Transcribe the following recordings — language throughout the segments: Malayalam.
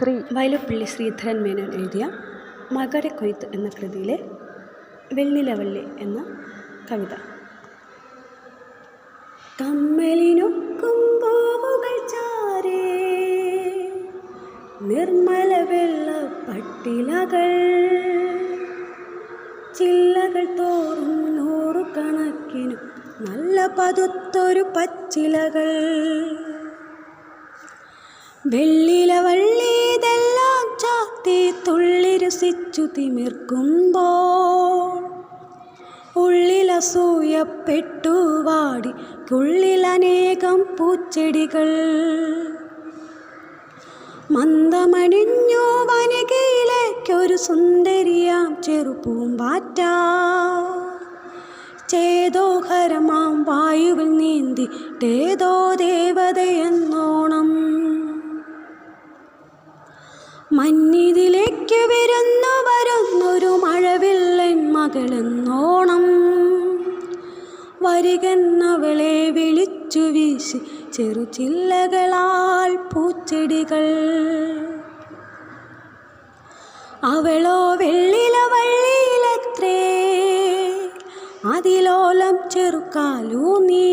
വയലുപ്പള്ളി ശ്രീധരൻ മേനോൻ എഴുതിയ മകരക്കൊയ്ത്ത് എന്ന കൃതിയിലെ വെള്ളിലവള്ളി എന്ന കവിത. കമ്മലിനൊക്കും പൂവുകൾ ചാരേ നിർമ്മല വെള്ളപ്പട്ടിലകൾ, ചില്ലകൾ തോറും നൂറുകണക്കിനു നല്ല പതുത്തൊരു പച്ചിലകൾ. വെള്ളിലവള്ളിതെല്ലാം ചാത്തി തുള്ളിരുസിച്ചു തിമിർക്കുമ്പോൾ ഉള്ളിലസൂയപ്പെട്ടു വാടി കുള്ളിലനേകം പൂച്ചെടികൾ. മന്ദമണിഞ്ഞു വനികയിലേക്കൊരു സുന്ദരിയാം ചെറുപൂമ്പാറ്റ, ചേതോഹരമാം വായുവിൽ നീന്തിട്ടേതോ ദേവതയെന്നോണം. മഞ്ഞിതിലേക്ക് വരുന്നൊരു മഴവില്ലൻ മകളെന്നോണം. വരികെന്നവളെ വിളിച്ചു വീശി ചെറുചില്ലകളാൽ പൂച്ചെടികൾ. അവളോ വെള്ളിലവള്ളിയിലത്രേ അതിലോലം ചെറുക്കാലൂന്നീ,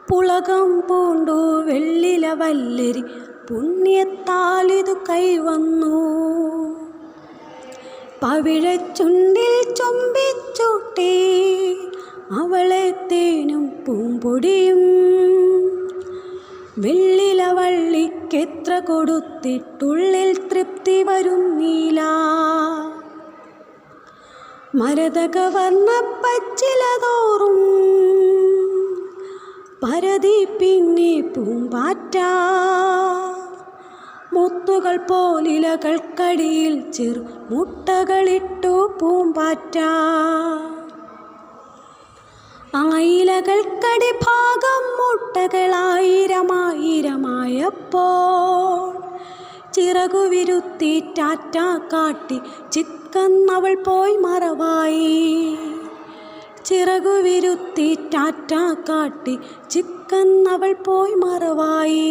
പുളകം പൂണ്ടു വെള്ളിലവല്ലരി പുണ്യത്താലിതു കൈവന്നു. പവിഴച്ചുണ്ടിൽ ചുംബിച്ചൂട്ടി അവളെ തേനും പൂമ്പൊടിയും, വെള്ളിലവള്ളിക്കെത്ര കൊടുത്തിട്ടുള്ളിൽ തൃപ്തി വരുന്നീല. മരതക വർണ്ണ പച്ചിലതോറും പരതി പിന്നെ പൂമ്പാറ്റ, മുത്തുകൾ പോലിലകൾക്കടിയിൽ ചെറു മുട്ടകളിട്ടു പൂമ്പാറ്റ. ആയിലകൾക്കടി ഭാഗം മുട്ടകളായിരമായിരമായപ്പോൾ ചിറകുവിരുത്തി ടാറ്റ കാട്ടി ചിക്കന്നവൾ പോയി മറവായി. ചിറകുവിരുത്തി ടാറ്റ കാട്ടി ചിക്കന്നവൾ പോയി മറവായി.